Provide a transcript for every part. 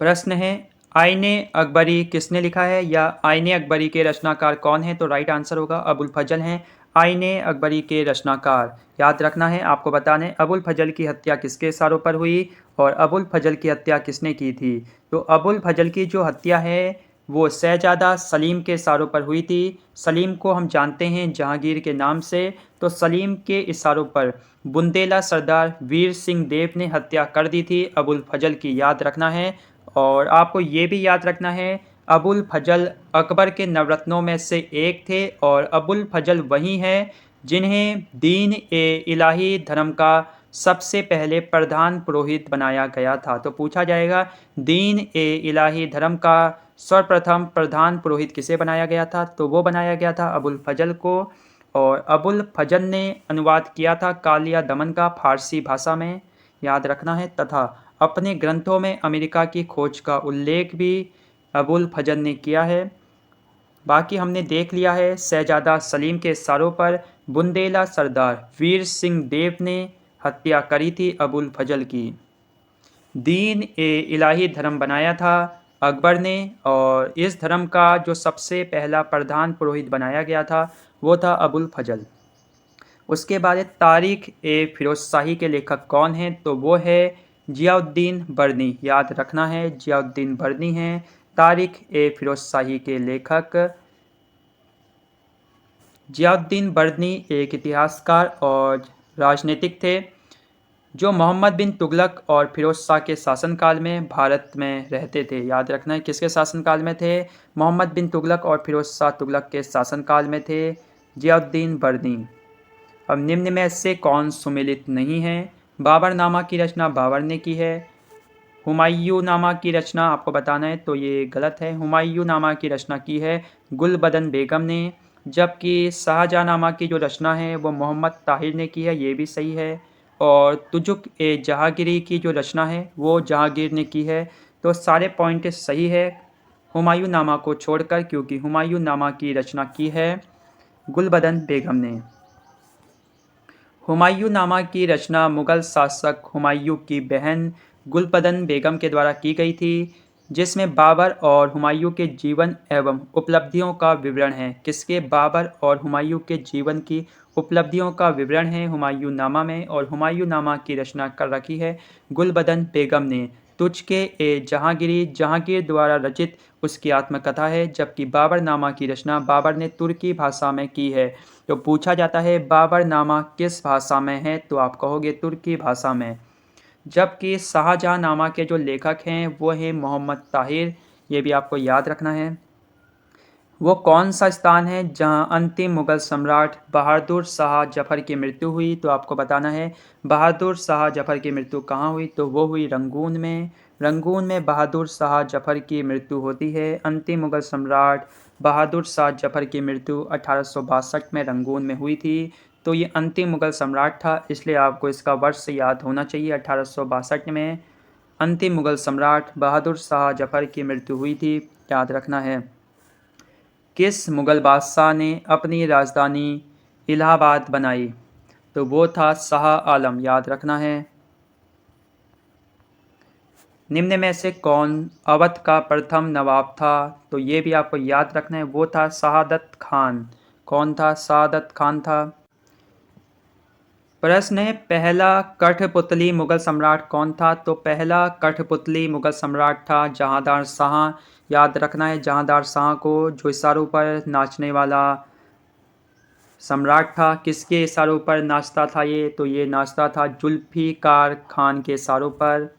प्रश्न है, आईने अकबरी किसने लिखा है या आईने अकबरी के रचनाकार कौन है? तो राइट आंसर होगा अबुल फजल हैं आईने अकबरी के रचनाकार। याद रखना है आपको बताना है अबुल फजल की हत्या किसके इशारों पर हुई और अबुल फजल की हत्या किसने की थी। तो अबुल फजल की जो हत्या है वो शहजादा सलीम के इशारों पर हुई थी। सलीम को हम जानते हैं जहांगीर के नाम से, तो सलीम के इशारों पर बुंदेला सरदार वीर सिंह देव ने हत्या कर दी थी अबुल फजल की। याद रखना है। और आपको ये भी याद रखना है अबुल फजल अकबर के नवरत्नों में से एक थे और अबुल फजल वही हैं जिन्हें दीन ए इलाही धर्म का सबसे पहले प्रधान पुरोहित बनाया गया था। तो पूछा जाएगा दीन ए इलाही धर्म का सर्वप्रथम प्रधान पुरोहित किसे बनाया गया था? तो वो बनाया गया था अबुल फजल को। और अबुल फजल ने अनुवाद किया था कालिया दमन का फारसी भाषा में। याद रखना है। तथा अपने ग्रंथों में अमेरिका की खोज का उल्लेख भी अबुल फजल ने किया है। बाकी हमने देख लिया है शहजादा सलीम के इशारों पर बुंदेला सरदार वीर सिंह देव ने हत्या करी थी अबुल फजल की। दीन ए इलाही धर्म बनाया था अकबर ने और इस धर्म का जो सबसे पहला प्रधान पुरोहित बनाया गया था वो था अबुल फजल। उसके बाद तारीख ए फिरोजशाही के लेखक कौन हैं? तो वो है जियाउद्दीन बर्नी। याद रखना है जियाउद्दीन बर्नी हैं तारीख ए फिरोजशाही के लेखक। जियाउद्दीन बर्नी एक इतिहासकार और राजनीतिक थे जो मोहम्मद बिन तुगलक और फिरोज शाह के शासनकाल में भारत में रहते थे। याद रखना है किसके शासनकाल में थे? मोहम्मद बिन तुगलक और फिरोज शाह तुगलक के शासनकाल में थे जियाउद्दीन बर्नी। अब निम्न में से कौन सुमेलित नहीं है? बाबरनामा की रचना बाबर ने की है। हुमायूंनामा की रचना आपको बताना है तो ये गलत है। हुमायूंनामा की रचना की है गुलबदन बेगम ने, जबकि शाहजहाँनामा की जो रचना है वो मोहम्मद ताहिर ने की है, ये भी सही है। और तुजुक ए जहांगीरी की जो रचना है वो जहांगीर ने की है। तो सारे पॉइंट सही है हुमायूंनामा को छोड़कर, क्योंकि हुमायूंनामा की रचना की है गुलबदन बेगम ने। हुमायूंनामा की रचना मुगल शासक हुमायूं की बहन गुलबदन बेगम के द्वारा की गई थी, जिसमें बाबर और हुमायूं के जीवन एवं उपलब्धियों का विवरण है। किसके? बाबर और हुमायूं के जीवन की उपलब्धियों का विवरण है हुमायूंनामा में। और हुमायूंनामा की रचना कर रखी है गुलबदन बेगम ने। तुझके ए जहांगीरी जहांगीर द्वारा रचित उसकी आत्मकथा है, जबकि बाबरनामा की रचना बाबर ने तुर्की भाषा में की है। तो पूछा जाता है बाबरनामा किस भाषा में है? तो आप कहोगे तुर्की भाषा में। जबकि शाहजहाँनामा के जो लेखक हैं वो हैं मोहम्मद ताहिर, ये भी आपको याद रखना है। वो कौन सा स्थान है जहां अंतिम मुगल सम्राट बहादुर शाह जफर की मृत्यु हुई? तो आपको बताना है बहादुर शाह जफर की मृत्यु कहाँ हुई? तो वो हुई रंगून में। रंगून में बहादुर शाह जफर की मृत्यु होती है। अंतिम मुगल सम्राट बहादुर शाह जफर की मृत्यु 1862 में रंगून में हुई थी। तो ये अंतिम मुगल सम्राट था, इसलिए आपको इसका वर्ष याद होना चाहिए। 1862 में अंतिम मुगल सम्राट बहादुर शाह जफर की मृत्यु हुई थी। याद रखना है। किस मुगल बादशाह ने अपनी राजधानी इलाहाबाद बनाई? तो वो था शाह आलम। याद रखना है। निम्न में से कौन अवध का प्रथम नवाब था? तो ये भी आपको याद रखना है, वो था शहादत खान। कौन था? शहादत खान था। प्रश्न है पहला कठपुतली मुगल सम्राट कौन था? तो पहला कठपुतली मुगल सम्राट था जहांदार शाह। याद रखना है जहांदार शाह को, जो इशारों पर नाचने वाला सम्राट था। किसके इशारों पर नाचता था ये? तो ये नाचता था जुल्फिकार खान के इशारों पर,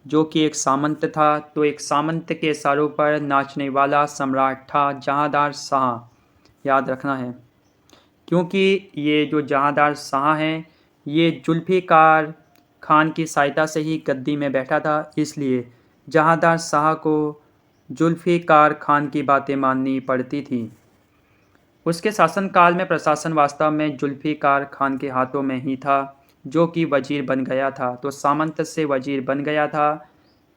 जो कि एक सामंत था। तो एक सामंत के इशारों पर नाचने वाला सम्राट था जहांदार शाह। याद रखना है, क्योंकि ये जो जहांदार शाह हैं ये जुल्फिकार खान की सहायता से ही गद्दी में बैठा था, इसलिए जहांदार शाह को जुल्फिकार खान की बातें माननी पड़ती थी। उसके शासनकाल में प्रशासन वास्तव में जुल्फिकार खान के हाथों में ही था, जो कि वजीर बन गया था। तो सामंत से वजीर बन गया था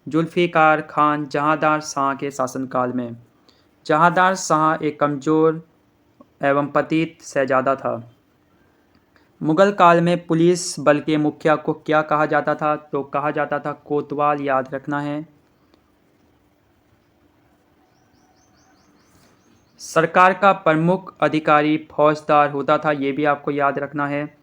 जुल्फिकार खान जहांदार शाह के शासनकाल में। जहांदार शाह एक कमज़ोर एवं पतित शहजादा था। मुगल काल में पुलिस बल के मुखिया को क्या कहा जाता था? तो कहा जाता था कोतवाल। याद रखना है। सरकार का प्रमुख अधिकारी फौजदार होता था, ये भी आपको याद रखना है।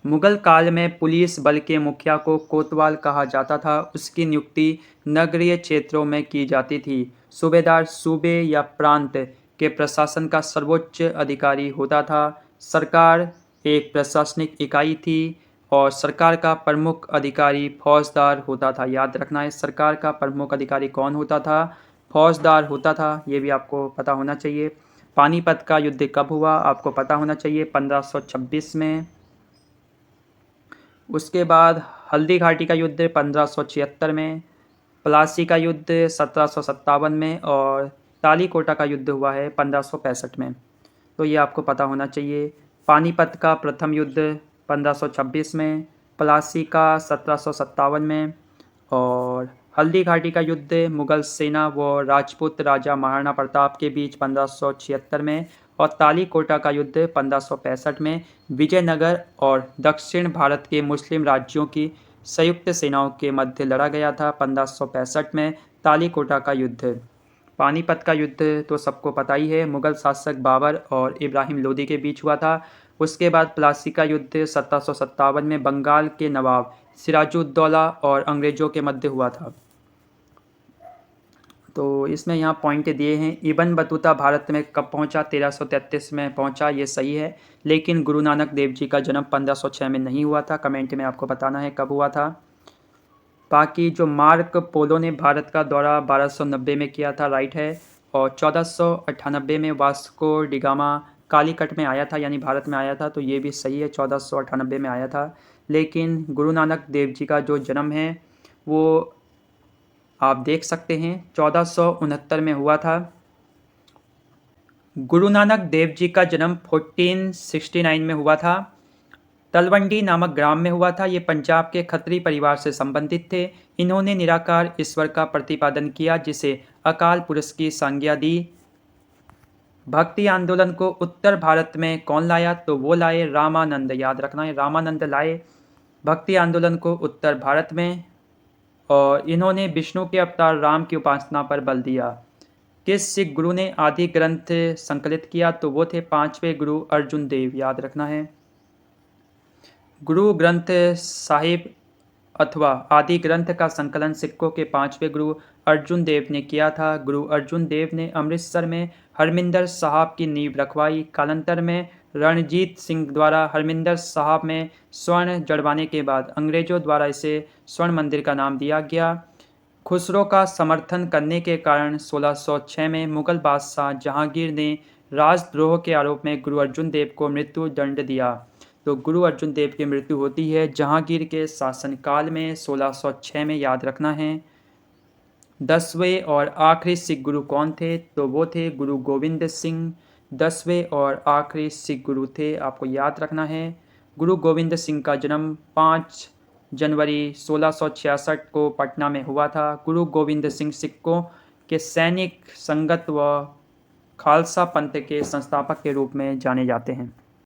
मुगल काल में पुलिस बल के मुखिया को कोतवाल कहा जाता था। उसकी नियुक्ति नगरीय क्षेत्रों में की जाती थी। सूबेदार सूबे या प्रांत के प्रशासन का सर्वोच्च अधिकारी होता था। सरकार एक प्रशासनिक इकाई थी और सरकार का प्रमुख अधिकारी फौजदार होता था। याद रखना है, सरकार का प्रमुख अधिकारी कौन होता था? फौजदार होता था। ये भी आपको पता होना चाहिए। पानीपत का युद्ध कब हुआ? आपको पता होना चाहिए, 1526 में। उसके बाद हल्दी घाटी का युद्ध 1576 में, प्लासी का युद्ध 1757 में और तालीकोटा का युद्ध हुआ है 1565 में। तो ये आपको पता होना चाहिए। पानीपत का प्रथम युद्ध 1526 में, प्लासी का 1757 में और हल्दी घाटी का युद्ध मुगल सेना व राजपूत राजा महाराणा प्रताप के बीच 1576 में और तालीकोटा का युद्ध 1565 में विजयनगर और दक्षिण भारत के मुस्लिम राज्यों की संयुक्त सेनाओं के मध्य लड़ा गया था। 1565 में तालीकोटा का युद्ध। पानीपत का युद्ध तो सबको पता ही है, मुगल शासक बाबर और इब्राहिम लोदी के बीच हुआ था। उसके बाद प्लासी का युद्ध 1757 में बंगाल के नवाब सिराजुद्दौला और अंग्रेजों के मध्य हुआ था। तो इसमें यहाँ पॉइंट दिए हैं। इब्न बतूता भारत में कब पहुँचा? 1333 में पहुँचा, ये सही है। लेकिन गुरु नानक देव जी का जन्म 1506 में नहीं हुआ था। कमेंट में आपको बताना है कब हुआ था। बाकी जो मार्क पोलो ने भारत का दौरा 1290 में किया था, राइट है। और 1498 में वास्को डिगामा कालीकट में आया था, यानी भारत में आया था, तो ये भी सही है, 1498 में आया था। लेकिन गुरु नानक देव जी का जो जन्म है वो आप देख सकते हैं 1469 में हुआ था। गुरु नानक देव जी का जन्म 1469 में हुआ था। तलवंडी नामक ग्राम में हुआ था। ये पंजाब के खत्री परिवार से संबंधित थे। इन्होंने निराकार ईश्वर का प्रतिपादन किया, जिसे अकाल पुरुष की संज्ञा दी। भक्ति आंदोलन को उत्तर भारत में कौन लाया? तो वो लाए रामानंद। याद रखना है, रामानंद लाए भक्ति आंदोलन को उत्तर भारत में। और इन्होंने विष्णु के अवतार राम की उपासना पर बल दिया। किस सिख गुरु ने आदि ग्रंथ संकलित किया? तो वो थे 5वें गुरु अर्जुन देव। याद रखना है, गुरु ग्रंथ साहिब अथवा आदि ग्रंथ का संकलन सिखों के 5वें गुरु अर्जुन देव ने किया था। गुरु अर्जुन देव ने अमृतसर में हरमिंदर साहब की नींव रखवाई। कालांतर में रणजीत सिंह द्वारा हरमिंदर साहब में स्वर्ण जड़वाने के बाद अंग्रेजों द्वारा इसे स्वर्ण मंदिर का नाम दिया गया। खुसरो का समर्थन करने के कारण 1606 में मुगल बादशाह जहांगीर ने राजद्रोह के आरोप में गुरु अर्जुन देव को मृत्यु दंड दिया। तो गुरु अर्जुन देव की मृत्यु होती है जहांगीर के शासनकाल में 1606 में। याद रखना है। 10वें और आखिरी सिख गुरु कौन थे? तो वो थे गुरु गोविंद सिंह। 10वें और आखिरी सिख गुरु थे, आपको याद रखना है। गुरु गोविंद सिंह का जन्म 5 जनवरी 1666 को पटना में हुआ था। गुरु गोविंद सिंह सिखों के सैनिक संगत व खालसा पंथ के संस्थापक के रूप में जाने जाते हैं।